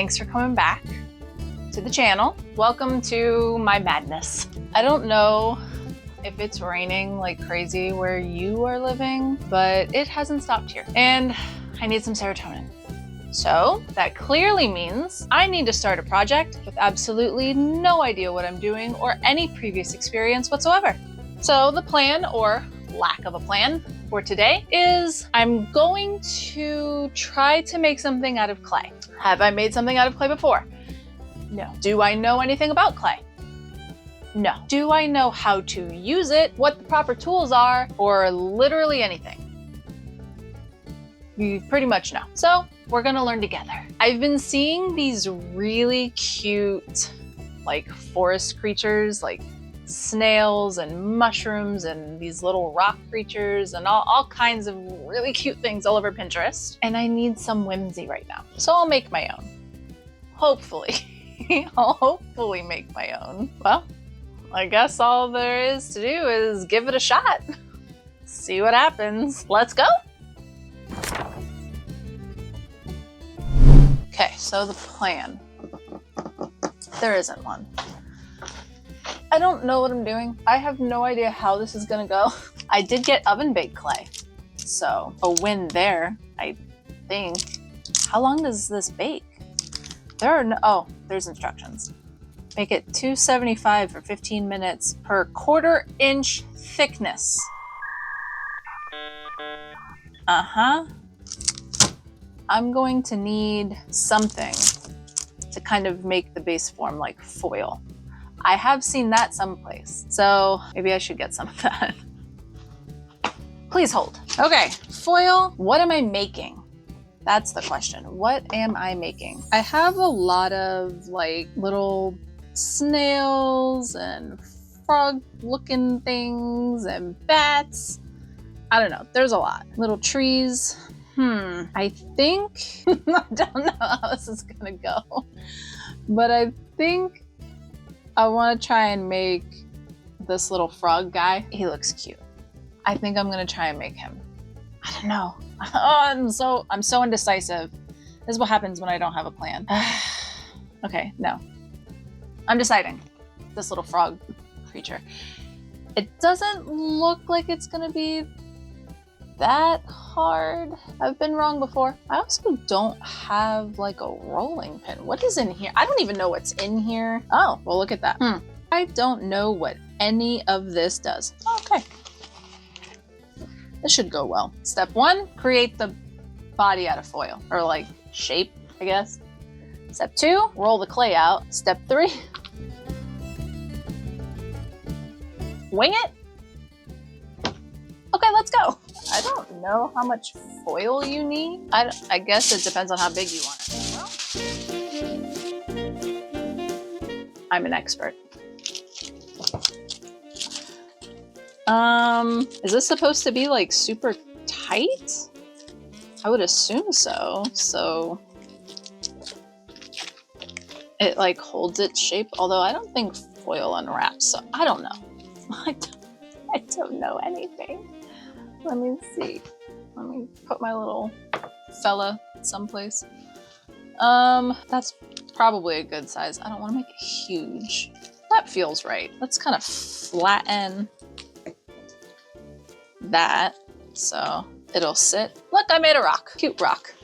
thanks for coming back to the channel. Welcome to my madness. I don't know if it's raining like crazy where you are living, but it hasn't stopped here. And I need some serotonin. So that clearly means I need to start a project with absolutely no idea what I'm doing or any previous experience whatsoever. So the plan, or lack of a plan, for today is I'm going to try to make something out of clay. Have I made something out of clay before? No. Do I know anything about clay? No. Do I know how to use it, what the proper tools are, or literally anything? You pretty much know. So we're gonna learn together. I've been seeing these really cute, like forest creatures, like snails and mushrooms and these little rock creatures and all kinds of really cute things all over Pinterest. And I need some whimsy right now. So I'll make my own. Hopefully. I'll hopefully make my own. Well, I guess all there is to do is give it a shot. See what happens. Let's go. Okay, so the plan. There isn't one. I don't know what I'm doing. I have no idea how this is gonna go. I did get oven baked clay, so a win there, I think. How long does this bake? There are no, oh, there's instructions. Make it 275 for 15 minutes per 1/4 inch thickness. I'm going to need something to kind of make the base form like foil. I have seen that someplace, so maybe I should get some of that. Please hold. Okay, foil, what am I making? That's the question. What am I making? I have a lot of like little snails and frog-looking things and bats. I don't know, there's a lot. Little trees. I think, I don't know how this is gonna go, but I think I want to try and make this little frog guy. He looks cute. I think I'm gonna try and make him. I don't know. Oh, I'm so indecisive. This is what happens when I don't have a plan. Okay, no. I'm deciding. This little frog creature. It doesn't look like it's gonna be that hard. I've been wrong before. I also don't have like a rolling pin. What is in here? I don't even know what's in here. Oh, well, look at that. I don't know what any of this does. Okay. This should go well. Step 1, create the body out of foil, or like shape, I guess. Step 2, roll the clay out. Step 3, wing it. Okay, let's go. I don't know how much foil you need. I guess it depends on how big you want it. Well, I'm an expert. Is this supposed to be like super tight? I would assume so. So it like holds its shape, although I don't think foil unwraps, so I don't know. I don't know anything. Let me see. Let me put my little fella someplace. That's probably a good size. I don't want to make it huge. That feels right. Let's kind of flatten that so it'll sit. Look, I made a rock. Cute rock.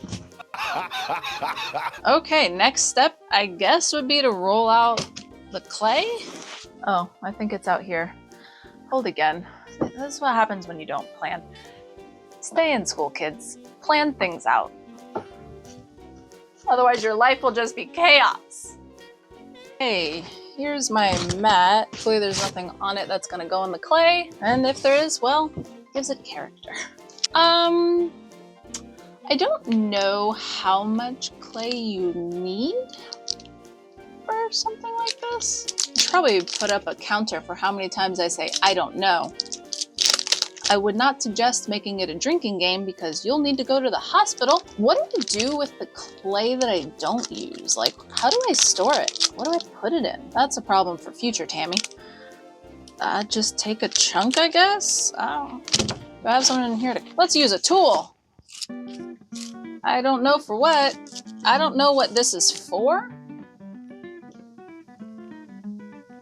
Okay, next step, I guess, would be to roll out the clay. Oh, I think it's out here. Hold again. This is what happens when you don't plan. Stay in school, kids. Plan things out. Otherwise, your life will just be chaos. Hey, here's my mat. Hopefully there's nothing on it that's gonna go in the clay. And if there is, well, gives it character. I don't know how much clay you need for something like this. I'll probably put up a counter for how many times I say, I don't know. I would not suggest making it a drinking game because you'll need to go to the hospital. What do I do with the clay that I don't use? Like, how do I store it? What do I put it in? That's a problem for future Tami. Just take a chunk, I guess? Oh, do I have someone in here to... Let's use a tool. I don't know for what. I don't know what this is for.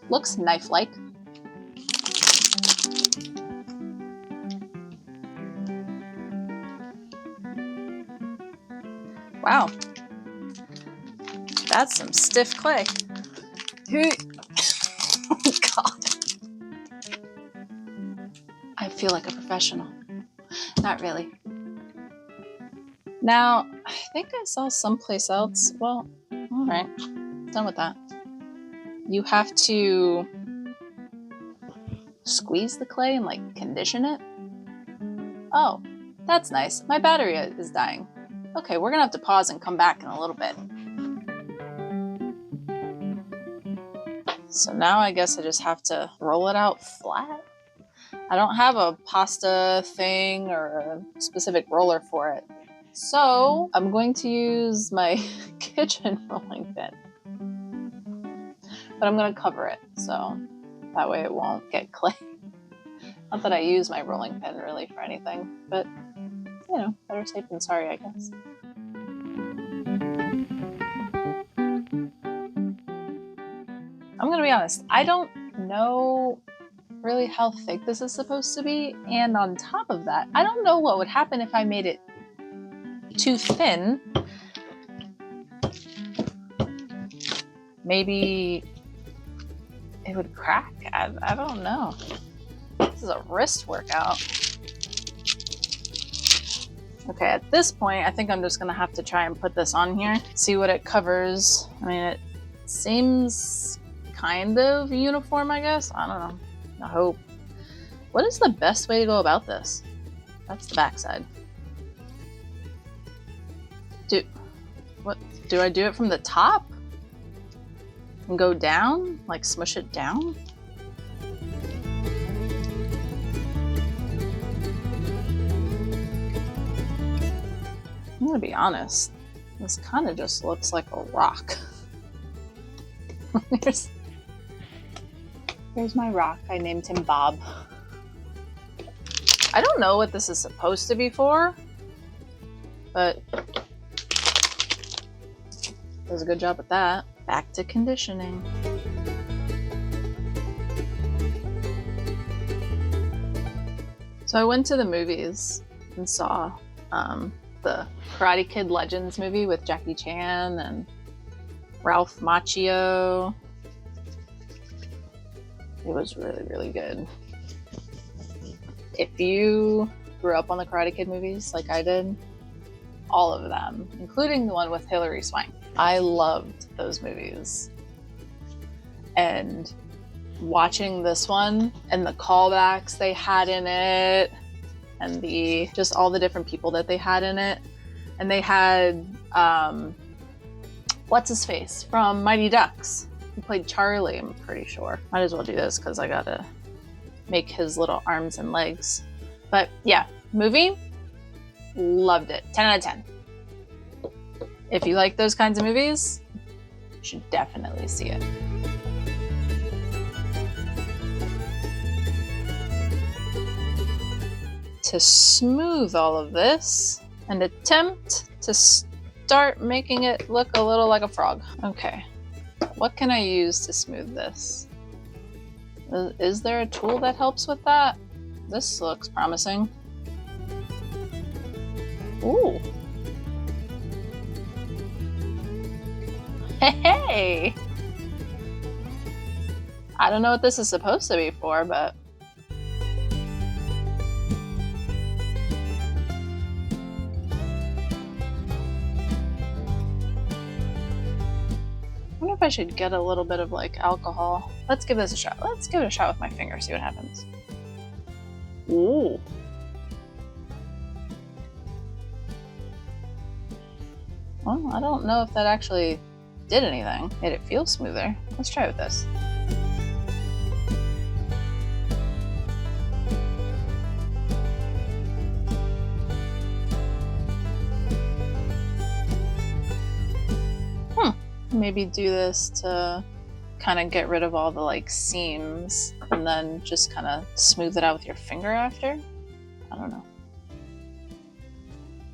Looks knife-like. Wow. That's some stiff clay. Oh God. I feel like a professional. Not really. Now, I think I saw someplace else. Well, all right. Done with that. You have to squeeze the clay and like condition it. Oh, that's nice. My battery is dying. Okay, we're gonna have to pause and come back in a little bit. So now I guess I just have to roll it out flat. I don't have a pasta thing or a specific roller for it. So I'm going to use my kitchen rolling pin. But I'm gonna cover it, so that way it won't get clay. Not that I use my rolling pin really for anything, but you know, better safe than sorry, I guess. I'm gonna be honest, I don't know really how thick this is supposed to be, and on top of that, I don't know what would happen if I made it too thin. Maybe it would crack. I don't know. This is a wrist workout. Okay, at this point, I think I'm just gonna have to try and put this on here, see what it covers. I mean, it seems kind of uniform, I guess. I don't know. I hope. What is the best way to go about this? That's the backside. Do I do it from the top? And go down? Like smush it down? I'm gonna be honest. This kind of just looks like a rock. Here's my rock. I named him Bob. I don't know what this is supposed to be for, but does a good job at that. Back to conditioning. So I went to the movies and saw the Karate Kid Legends movie with Jackie Chan and Ralph Macchio. It was really, really good. If you grew up on the Karate Kid movies like I did, all of them, including the one with Hilary Swank, I loved those movies. And watching this one and the callbacks they had in it and just all the different people that they had in it. And they had, what's his face from Mighty Ducks? He played Charlie, I'm pretty sure. Might as well do this because I gotta make his little arms and legs. But yeah, movie, loved it. 10 out of 10. If you like those kinds of movies, you should definitely see it. To smooth all of this and attempt to start making it look a little like a frog. Okay, what can I use to smooth this? Is there a tool that helps with that? This looks promising. Ooh. Hey! I don't know what this is supposed to be for, but I wonder if I should get a little bit of like alcohol. Let's give this a shot. Let's give it a shot with my finger, see what happens. Ooh. Well, I don't know if that actually did anything. Made it feel smoother. Let's try with this. Maybe do this to kind of get rid of all the like seams and then just kind of smooth it out with your finger after. I don't know.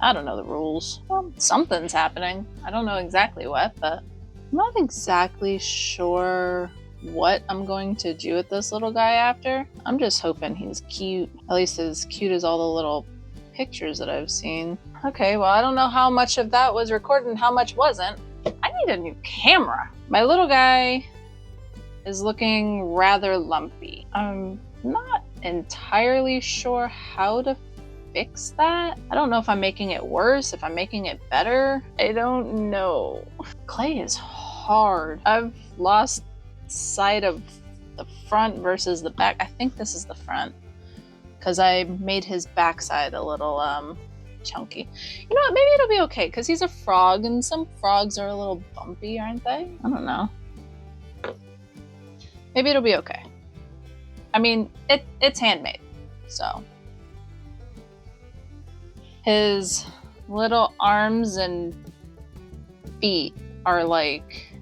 I don't know the rules. Well, something's happening. I don't know exactly what, but I'm not exactly sure what I'm going to do with this little guy after. I'm just hoping he's cute. At least as cute as all the little pictures that I've seen. Okay, well, I don't know how much of that was recorded and how much wasn't. I need a new camera. My little guy is looking rather lumpy. I'm not entirely sure how to fix that. I don't know if I'm making it worse, if I'm making it better. I don't know. Clay is hard. I've lost sight of the front versus the back. I think this is the front because I made his backside a little chunky. You know what? Maybe it'll be okay because he's a frog and some frogs are a little bumpy, aren't they? I don't know. Maybe it'll be okay. I mean, it's handmade, so. His little arms and feet are like,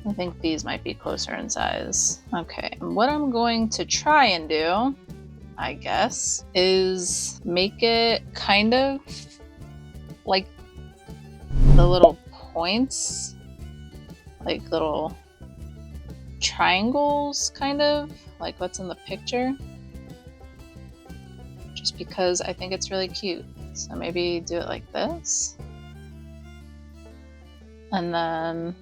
I think these might be closer in size. Okay, and what I'm going to try and do, I guess, is make it kind of like the little points, like little triangles, kind of like what's in the picture. Just because I think it's really cute. So maybe do it like this. And then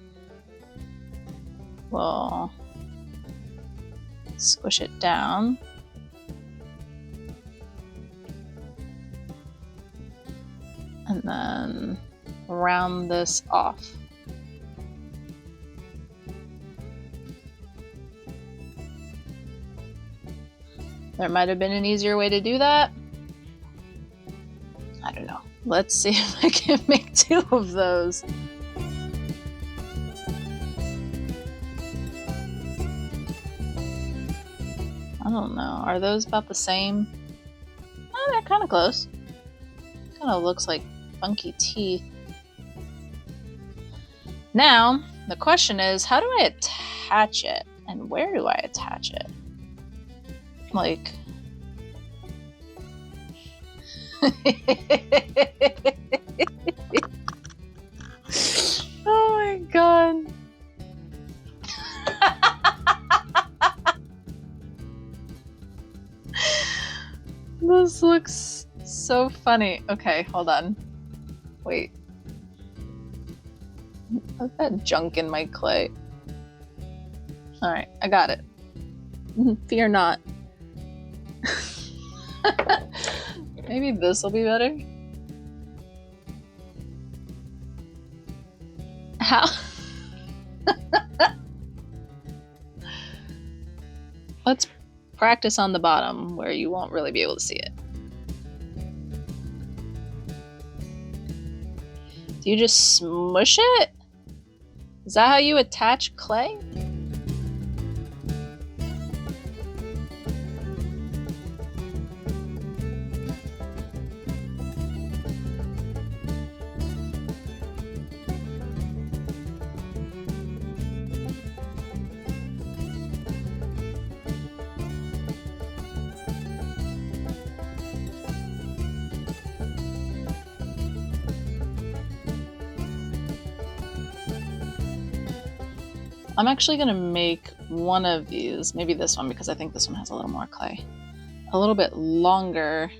we'll squish it down. And then round this off. There might have been an easier way to do that. I don't know. Let's see if I can make 2 of those. I don't know. Are those about the same? Oh, they're kind of close. Kind of looks like funky teeth. Now, the question is, how do I attach it? And where do I attach it? Like, oh my god. This looks so funny. Okay, hold on. Wait. Put that junk in my clay. Alright, I got it. Fear not. Maybe this will be better. How? Let's practice on the bottom where you won't really be able to see it. Do you just smush it? Is that how you attach clay? I'm actually gonna make one of these, maybe this one because I think this one has a little more clay, a little bit longer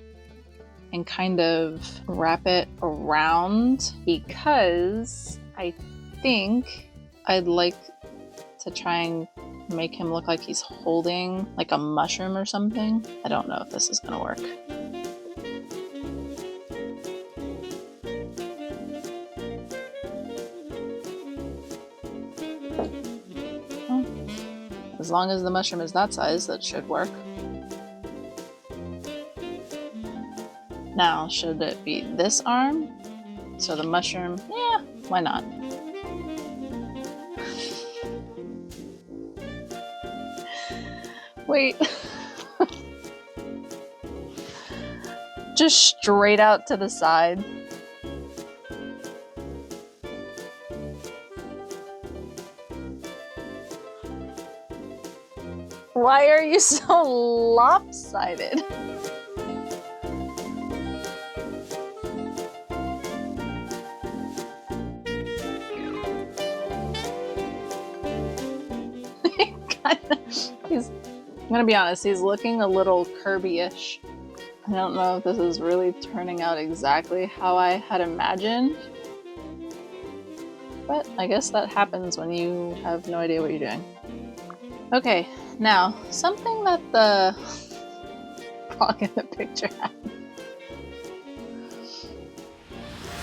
and kind of wrap it around because I think I'd like to try and make him look like he's holding like a mushroom or something. I don't know if this is gonna work. As long as the mushroom is that size, that should work. Now, should it be this arm? So the mushroom, yeah, why not? Wait. Just straight out to the side. Why are you so lopsided? I'm gonna be honest, he's looking a little Kirby-ish. I don't know if this is really turning out exactly how I had imagined, but I guess that happens when you have no idea what you're doing. Okay, now, something that the frog in the picture had.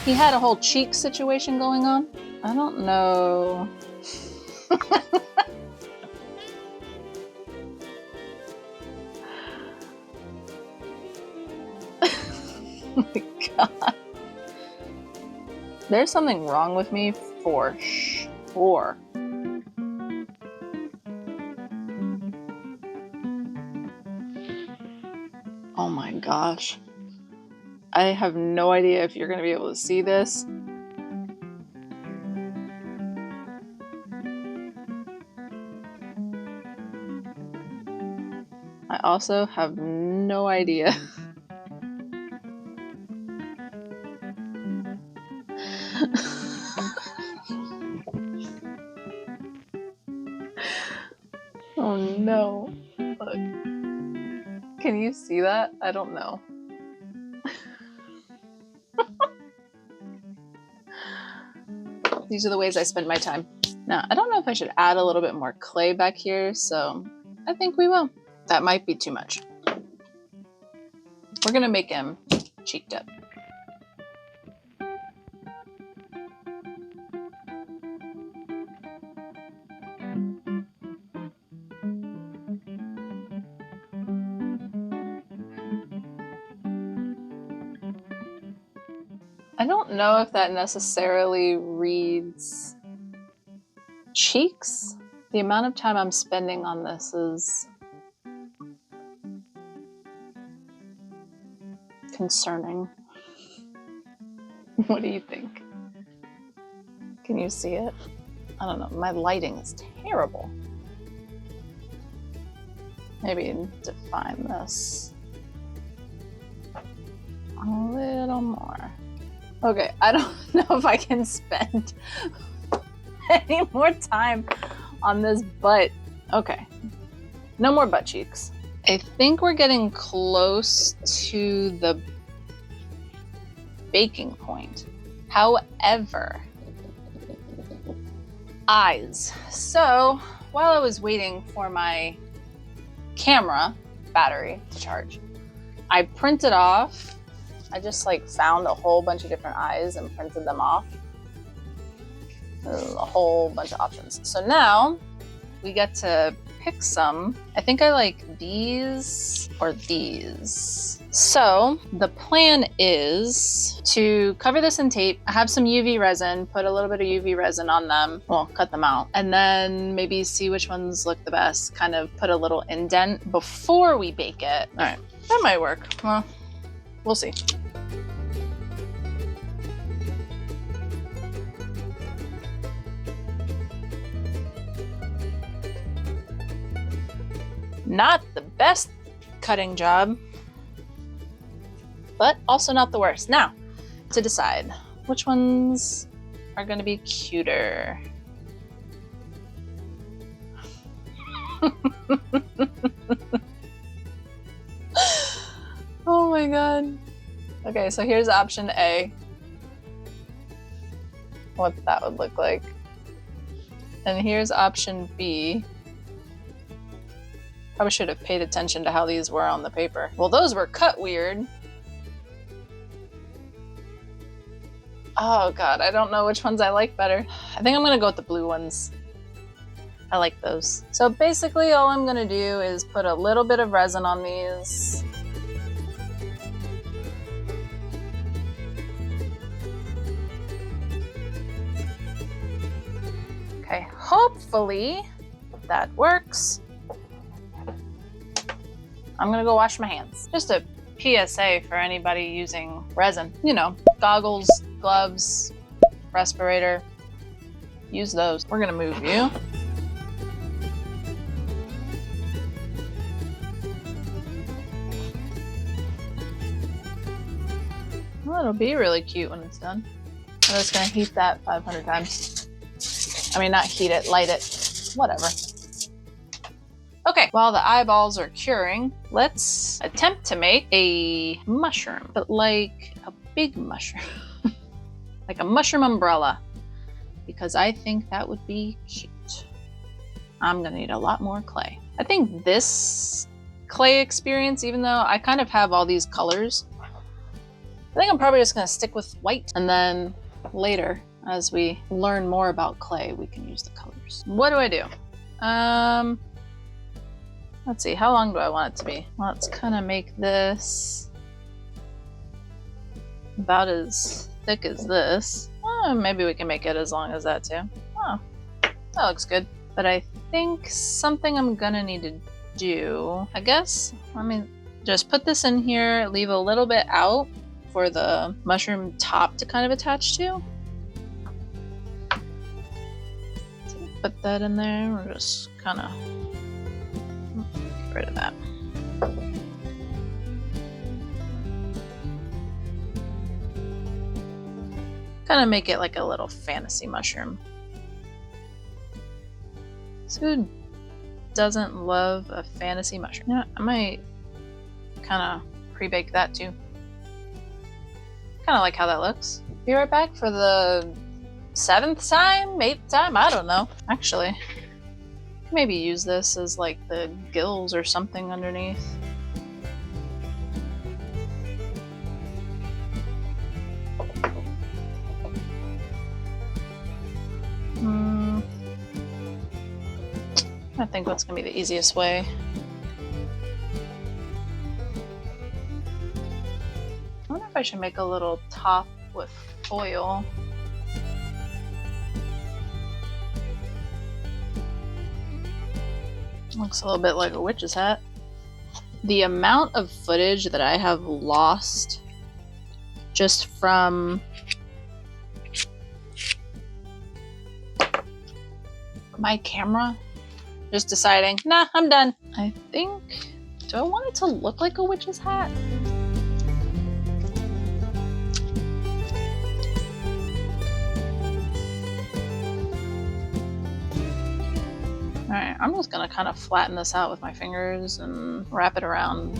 He had a whole cheek situation going on. I don't know. Oh my god. There's something wrong with me for sure. Oh my gosh. I have no idea if you're going to be able to see this. I also have no idea. Oh no. Look. Can you see that? I don't know. These are the ways I spend my time. Now, I don't know if I should add a little bit more clay back here, so I think we will. That might be too much. We're gonna make him cheeked up. I don't know if that necessarily reads cheeks. The amount of time I'm spending on this is concerning. What do you think? Can you see it? I don't know. My lighting is terrible. Maybe define this a little more. Okay, I don't know if I can spend any more time on this butt. Okay, no more butt cheeks. I think we're getting close to the baking point. However, eyes. So while I was waiting for my camera battery to charge, I printed off. I just found a whole bunch of different eyes and printed them off. A whole bunch of options. So now we get to pick some. I think I like these or these. So the plan is to cover this in tape, have some UV resin, put a little bit of UV resin on them, well, cut them out, and then maybe see which ones look the best, kind of put a little indent before we bake it. All right, that might work. Well, we'll see. Not the best cutting job, but also not the worst. Now, to decide which ones are going to be cuter. Oh my god. Okay, so here's option A. What that would look like. And here's option B. Probably should have paid attention to how these were on the paper. Well, those were cut weird. Oh god, I don't know which ones I like better. I think I'm gonna go with the blue ones. I like those. So basically all I'm gonna do is put a little bit of resin on these. Okay, hopefully that works. I'm gonna go wash my hands. Just a PSA for anybody using resin. You know, goggles, gloves, respirator. Use those. We're gonna move you. Well, it'll be really cute when it's done. I'm just gonna heat that 500 times. I mean, not heat it, light it, whatever. Okay, while the eyeballs are curing, let's attempt to make a mushroom, but like a big mushroom. Like a mushroom umbrella, because I think that would be cute. I'm gonna need a lot more clay. I think this clay experience, even though I kind of have all these colors, I think I'm probably just gonna stick with white, and then later, as we learn more about clay, we can use the colors. What do I do? Let's see, how long do I want it to be? Let's kind of make this about as thick as this. Oh, maybe we can make it as long as that too. Oh, that looks good. But I think something I'm gonna need to do, I guess, let me just put this in here, leave a little bit out for the mushroom top to kind of attach to. So put that in there, we're just kind of get rid of that. Kind of make it like a little fantasy mushroom. So who doesn't love a fantasy mushroom? Yeah, I might kind of pre-bake that too. Kind of like how that looks. Be right back for the 7th time, 8th time, I don't know. Actually, maybe use this as like the gills or something underneath. I think that's gonna be the easiest way. I wonder if I should make a little top with foil. Looks a little bit like a witch's hat. The amount of footage that I have lost just from my camera just deciding, nah, I'm done. I think, do I want it to look like a witch's hat? Alright, I'm just gonna kind of flatten this out with my fingers and wrap it around.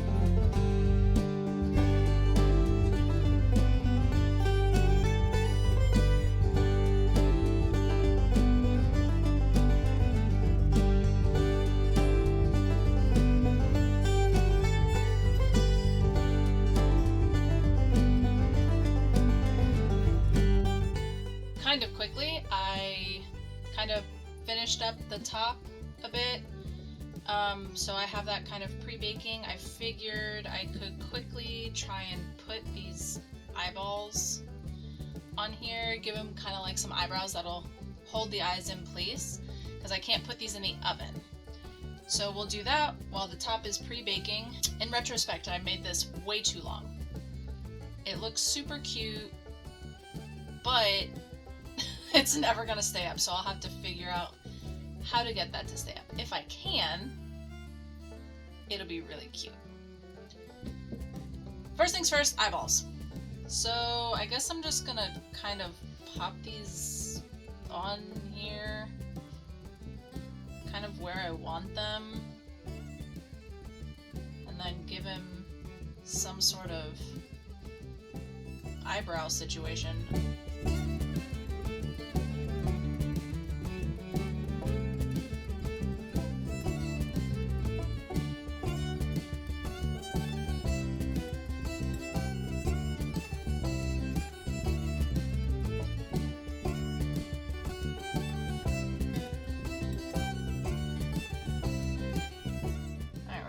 Kind of quickly, I kind of finished up the top a bit, so I have that kind of pre-baking. I figured I could quickly try and put these eyeballs on here, give them kind of like some eyebrows that'll hold the eyes in place, because I can't put these in the oven. So we'll do that while the top is pre-baking. In retrospect, I made this way too long. It looks super cute, but it's never gonna stay up, so I'll have to figure out how to get that to stay up. If I can, it'll be really cute. First things first, eyeballs. So I guess I'm just gonna kind of pop these on here, kind of where I want them, and then give him some sort of eyebrow situation.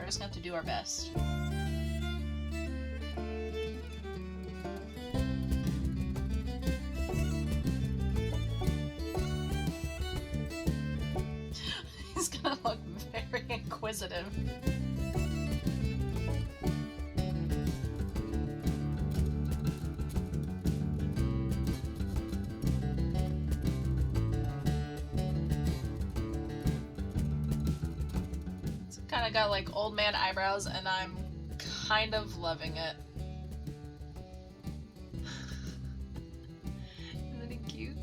Just have to do our best. He's gonna look very inquisitive. Kind of got like old man eyebrows, and I'm kind of loving it. Isn't he cute?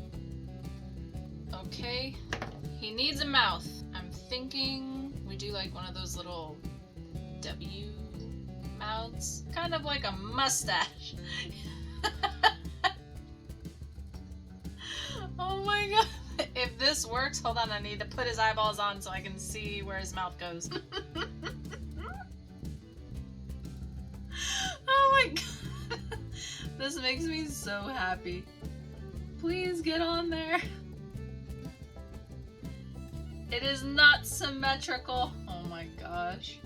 Okay, he needs a mouth. I'm thinking we do like one of those little W mouths, kind of like a mustache. Oh my god. If this works, hold on, I need to put his eyeballs on so I can see where his mouth goes. Oh my god. This makes me so happy. Please get on there. It is not symmetrical. Oh my gosh.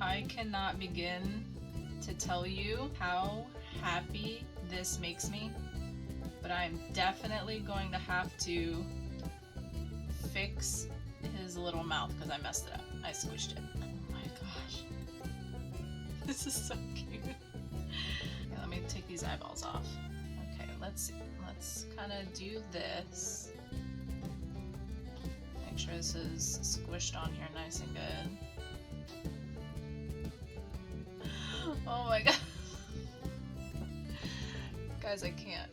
I cannot begin to tell you how happy this makes me. But I'm definitely going to have to fix his little mouth because I messed it up. I squished it. Oh my gosh. This is so cute. Okay, let me take these eyeballs off. Okay, let's see. Let's kind of do this. Make sure this is squished on here nice and good. Oh my god. Guys, I can't.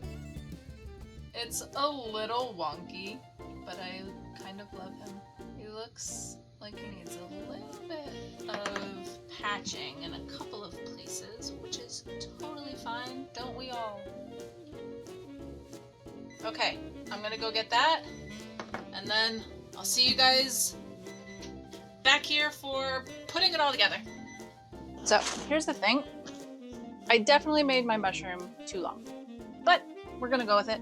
It's a little wonky, but I kind of love him. He looks like he needs a little bit of patching in a couple of places, which is totally fine. Don't we all? Okay, I'm gonna go get that, and then I'll see you guys back here for putting it all together. So here's the thing. I definitely made my mushroom too long, but we're gonna go with it.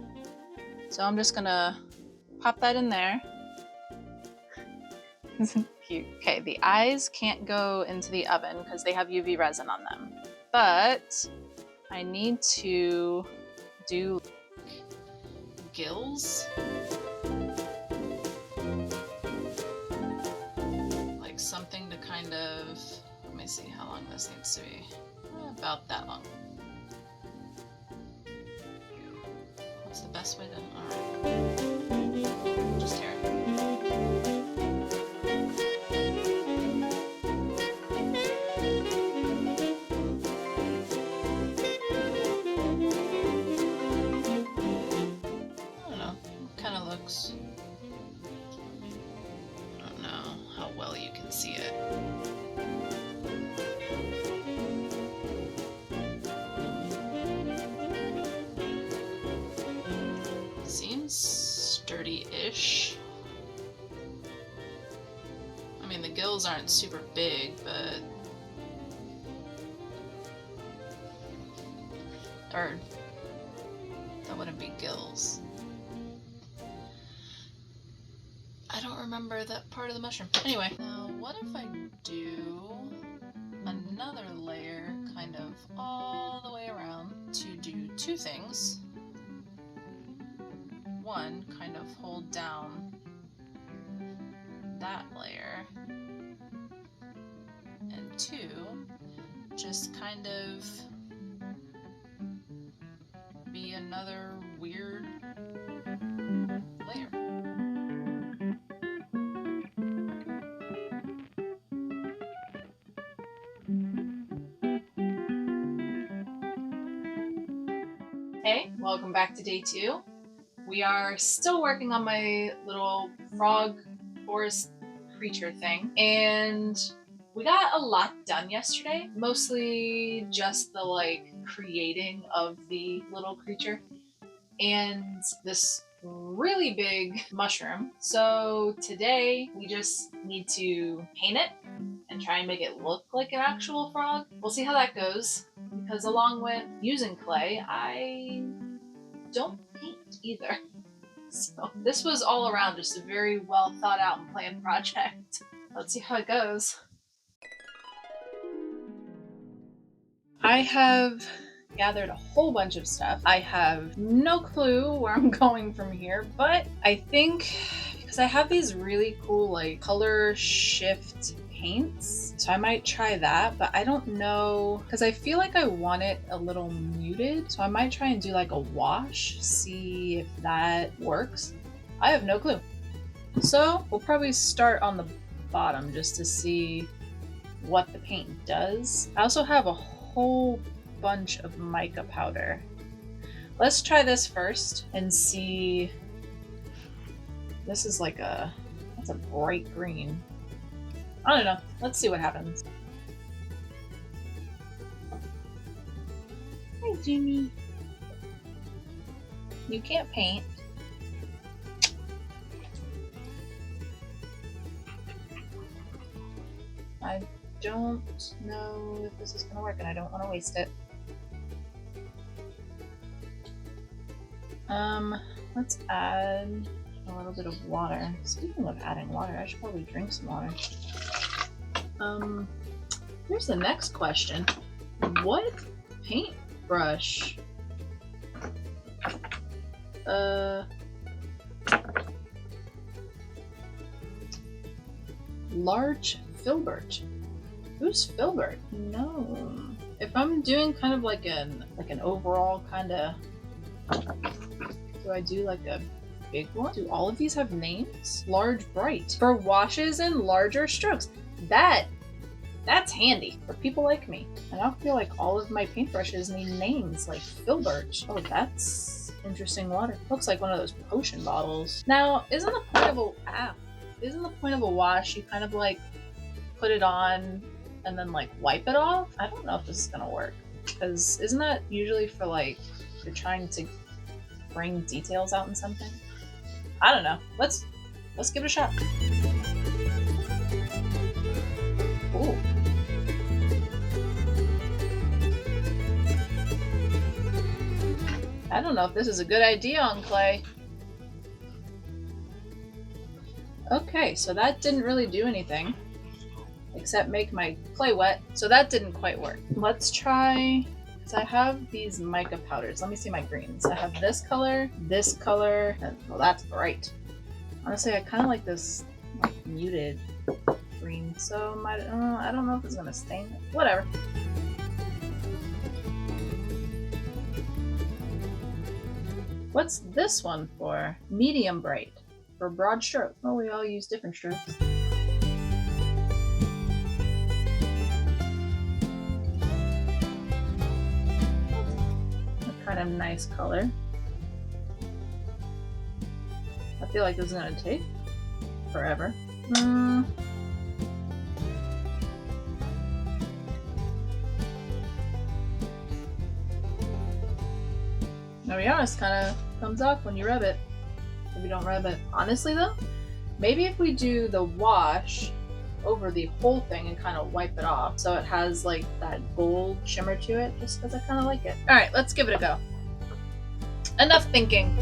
So I'm just gonna pop that in there. Isn't cute? Okay, the eyes can't go into the oven because they have UV resin on them. But I need to do gills. Like something to kind of, let me see how long this needs to be. About that long. What's the best way to, alright. Just tear it. I don't know, it kind of looks, I don't know how well you can see it. Sturdy-ish. I mean, the gills aren't super big, but... Or... that wouldn't be gills. I don't remember that part of the mushroom. Anyway, now what if I do another layer kind of all the way around to do two things? One, kind of hold down that layer, and two, just kind of be another weird layer. Hey, welcome back to day 2. We are still working on my little frog forest creature thing, and we got a lot done yesterday. Mostly just the creating of the little creature and this really big mushroom. So today we just need to paint it and try and make it look like an actual frog. We'll see how that goes, because along with using clay, I don't paint either. So this was all around just a very well thought out and planned project. Let's see how it goes. I have gathered a whole bunch of stuff. I have no clue where I'm going from here, but I think because I have these really cool color shift paints, so I might try that, but I don't know, because I feel like I want it a little muted, so I might try and do a wash, see if that works. I have no clue. So we'll probably start on the bottom just to see what the paint does. I also have a whole bunch of mica powder. Let's try this first and see. This is I It's a bright green. I don't know. Let's see what happens. Hi, Jimmy. You can't paint. I don't know if this is going to work, and I don't want to waste it. Let's add a little bit of water. Speaking of adding water, I should probably drink some water. Here's the next question. What paintbrush? Large filbert. Who's filbert? No. If I'm doing kind of like an overall kind of, do I do like a big one? Do all of these have names? Large bright. For washes and larger strokes. That's handy for people like me. I don't feel like all of my paintbrushes need names like filbert. Oh, that's interesting water. Looks like one of those potion bottles. Now, isn't the point of a wash you kind of like put it on and then like wipe it off? I don't know if this is gonna work, because isn't that usually for like you're trying to bring details out in something? I don't know. Let's give it a shot. Ooh. I don't know if this is a good idea on clay. Okay, so that didn't really do anything except make my clay wet, so that didn't quite work. Let's try, because I have these mica powders. Let me see my greens. I have this color, and well, that's bright. Honestly, I kind of like this like, muted green, so I don't know if it's gonna stain it. Whatever. What's this one for? Medium bright. For broad stroke. Well, we all use different strokes. A kind of nice color. I feel like this is gonna take forever. To be honest, kind of comes off when you rub it. If you don't rub it. Honestly though, maybe if we do the wash over the whole thing and kind of wipe it off so it has like that gold shimmer to it, just because I kind of like it. All right, let's give it a go. Enough thinking.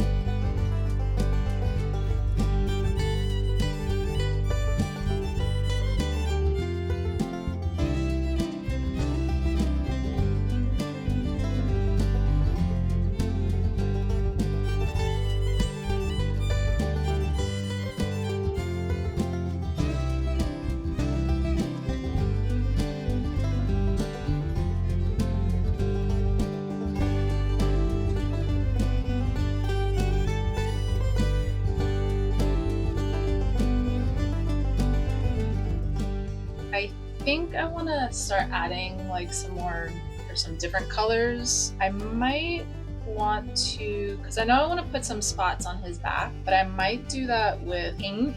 I think I want to start adding like some different colors. I might want to, because I know I want to put some spots on his back, but I might do that with pink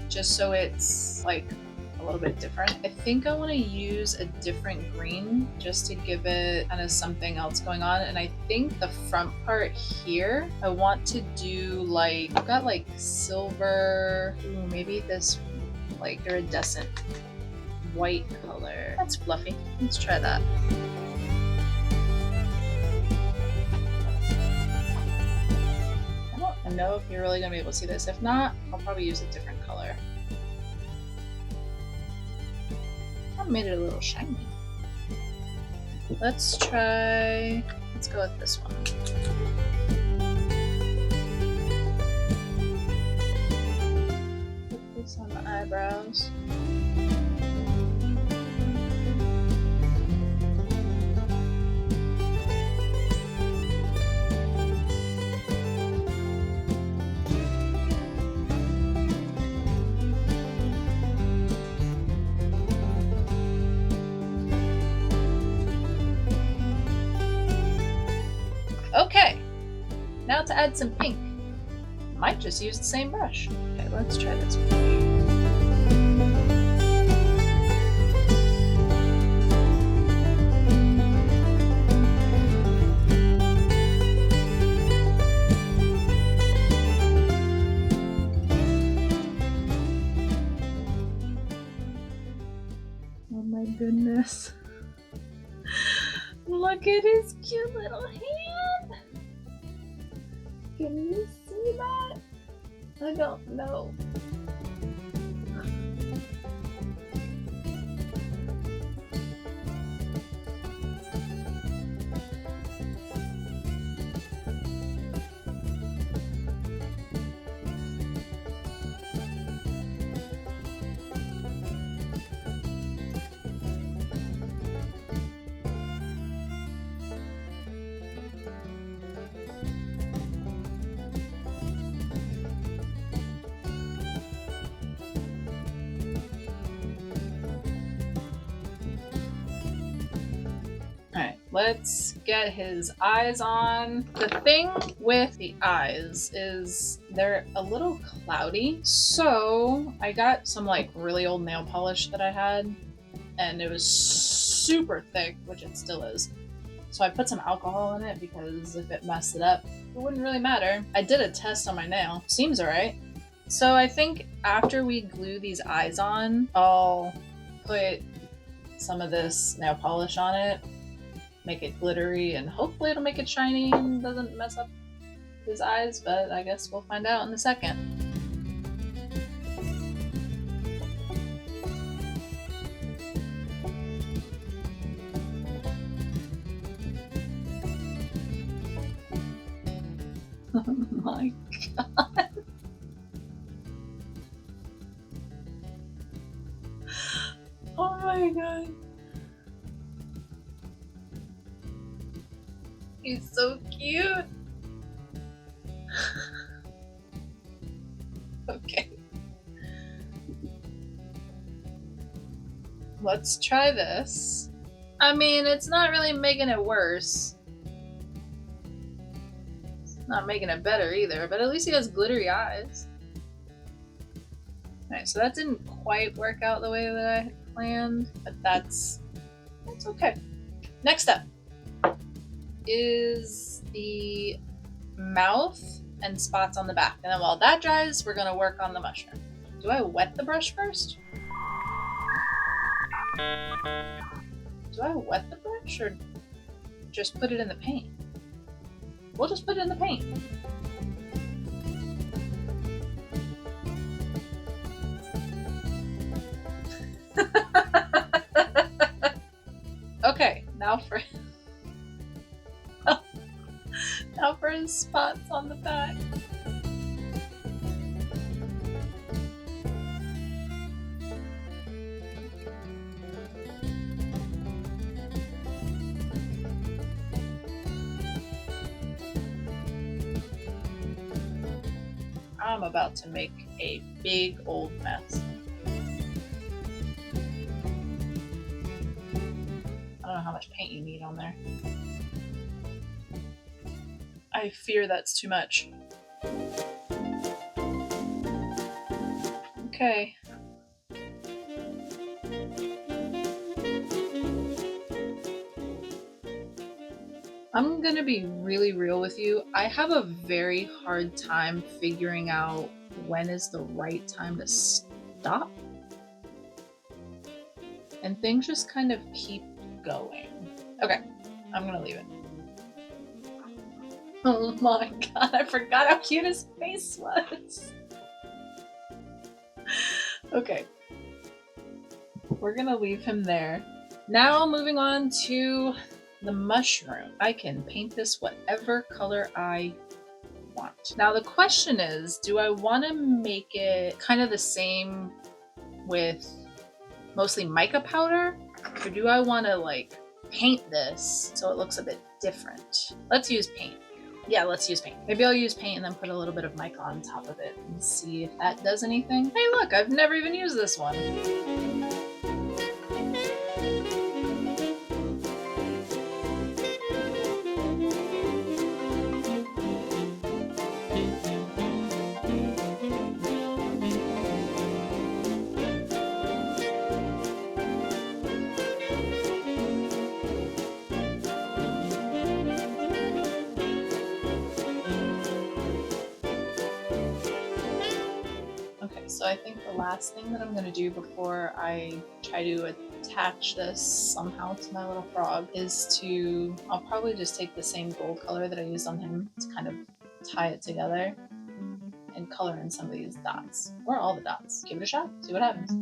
just so it's like a little bit different. I think I want to use a different green just to give it kind of something else going on. And I think the front part here, I want to do like, I've got like silver, ooh, maybe this like iridescent white color. That's fluffy. Let's try that. I don't know if you're really gonna be able to see this. If not, I'll probably use a different color. I made it a little shiny. Let's go with this one. Put this on the eyebrows. Okay, now to add some pink. Might just use the same brush. Okay, let's try this one. my goodness. Look at his cute little hand. Can you see that? I don't know. Alright, let's get his eyes on. The thing with the eyes is they're a little cloudy. So I got some like really old nail polish that I had and it was super thick, which it still is. So I put some alcohol in it because if it messed it up, it wouldn't really matter. I did a test on my nail. Seems alright. So I think after we glue these eyes on, I'll put some of this nail polish on it, make it glittery, and hopefully it'll make it shiny and doesn't mess up his eyes, but I guess we'll find out in a second. Oh my god. Oh my god. He's so cute. Okay. Let's try this. I mean, it's not really making it worse. It's not making it better either, but at least he has glittery eyes. Alright, so that didn't quite work out the way that I had planned, but that's okay. Next up is the mouth and spots on the back. And then while that dries, we're gonna work on the mushroom. Do I wet the brush first? Do I wet the brush or just put it in the paint? We'll just put it in the paint. Okay, now for his spots on the back. I'm about to make a big old mess. I don't know how much paint you need on there. I fear that's too much. Okay. I'm gonna be really real with you. I have a very hard time figuring out when is the right time to stop. And things just kind of keep going. Okay, I'm gonna leave it. Oh my god, I forgot how cute his face was. Okay. We're gonna leave him there. Now moving on to the mushroom. I can paint this whatever color I want. Now the question is, do I want to make it kind of the same with mostly mica powder? Or do I want to like paint this so it looks a bit different? Let's use paint. Yeah, let's use paint. Maybe I'll use paint and then put a little bit of mica on top of it and see if that does anything. Hey look, I've never even used this one. So I think the last thing that I'm gonna do before I try to attach this somehow to my little frog is I'll probably just take the same gold color that I used on him to kind of tie it together and color in some of these dots, or all the dots. Give it a shot, see what happens.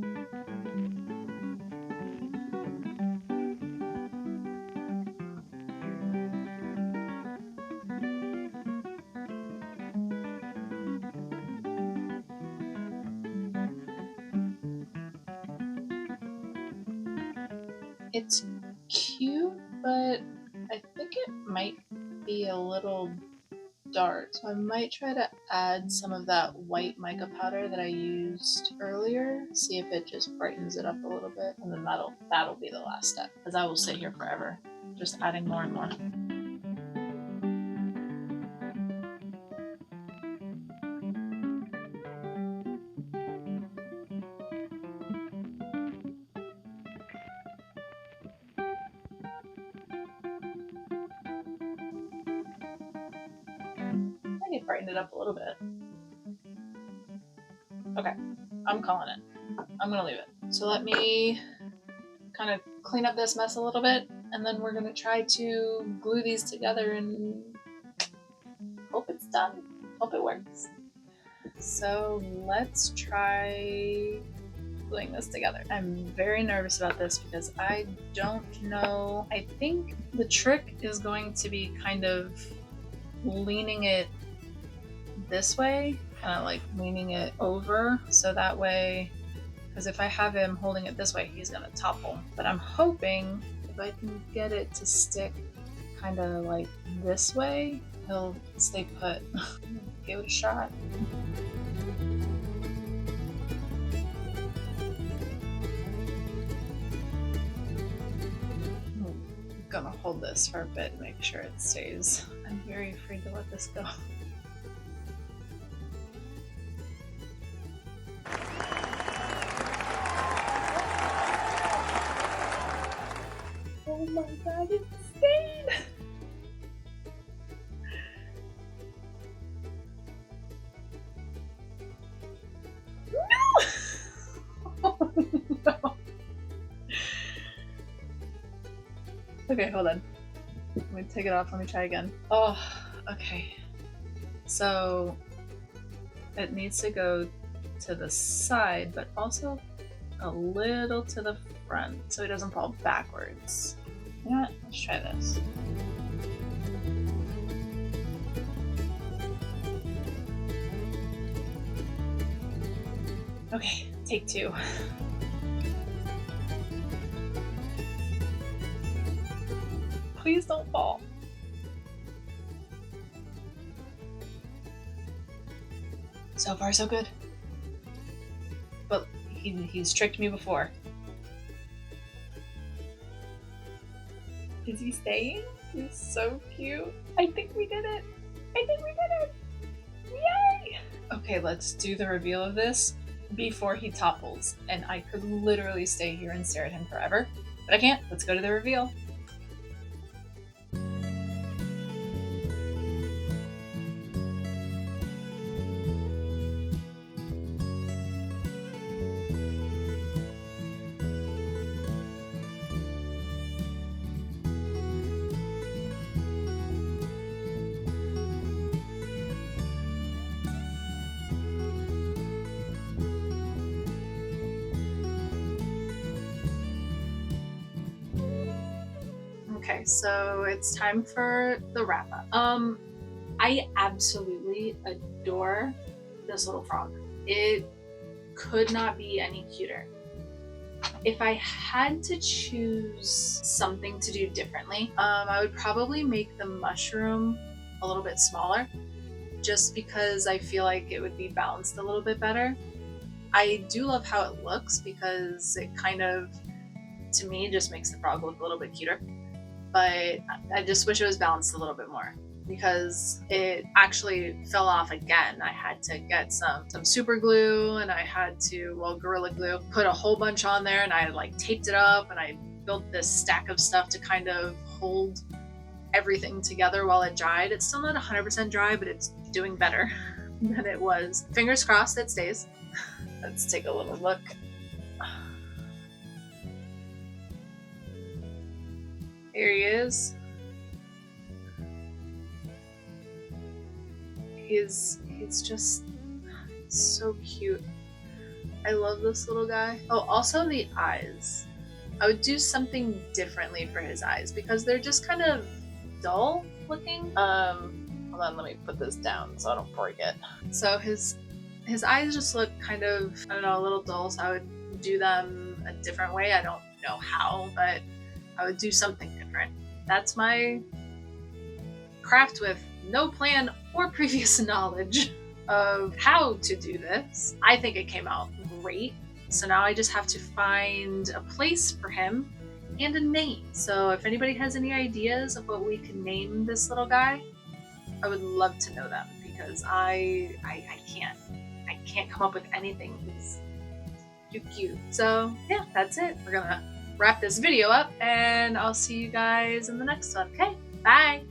It's cute, but I think it might be a little dark. So I might try to add some of that white mica powder that I used earlier, see if it just brightens it up a little bit, and then that'll be the last step, because I will sit here forever just adding more and more. I can brighten it up a little bit. Okay, I'm calling it. I'm gonna leave it. So let me kind of clean up this mess a little bit, and then we're gonna try to glue these together and hope it's done. Hope it works. So let's try gluing this together. I'm very nervous about this because I don't know. I think the trick is going to be kind of leaning it this way, kind of like leaning it over, so that way, because if I have him holding it this way, he's gonna topple. But I'm hoping if I can get it to stick kind of like this way, he'll stay put. Give it a shot. I'm gonna hold this for a bit and make sure it stays. I'm very afraid to let this go. Oh my god, it stayed! No! Oh no! Okay, hold on. Let me take it off, let me try again. Oh, okay. So, it needs to go to the side, but also a little to the front so it doesn't fall backwards. You know what? Let's try this. Okay, take two. Please don't fall. So far, so good. But he's tricked me before. Is he staying? He's so cute. I think we did it. I think we did it. Yay! Okay, let's do the reveal of this before he topples. And I could literally stay here and stare at him forever, but I can't. Let's go to the reveal. Okay, so it's time for the wrap up. I absolutely adore this little frog. It could not be any cuter. If I had to choose something to do differently, I would probably make the mushroom a little bit smaller, just because I feel like it would be balanced a little bit better. I do love how it looks because it kind of, to me, just makes the frog look a little bit cuter. But I just wish it was balanced a little bit more because it actually fell off again. I had to get some super glue, and I had to, well, Gorilla Glue, put a whole bunch on there, and I like taped it up, and I built this stack of stuff to kind of hold everything together while it dried. It's still not 100% dry, but it's doing better than it was. Fingers crossed it stays. Let's take a little look. Here he is. He's just so cute. I love this little guy. Oh, also the eyes. I would do something differently for his eyes because they're just kind of dull looking. Hold on, let me put this down so I don't forget. So his eyes just look kind of, I don't know, a little dull, so I would do them a different way. I don't know how, but I would do something different. That's my craft with no plan or previous knowledge of how to do this. I think it came out great. So now I just have to find a place for him and a name. So if anybody has any ideas of what we can name this little guy, I would love to know them because I can't come up with anything. He's too cute. So yeah, that's it. We're gonna wrap this video up and I'll see you guys in the next one. Okay, bye.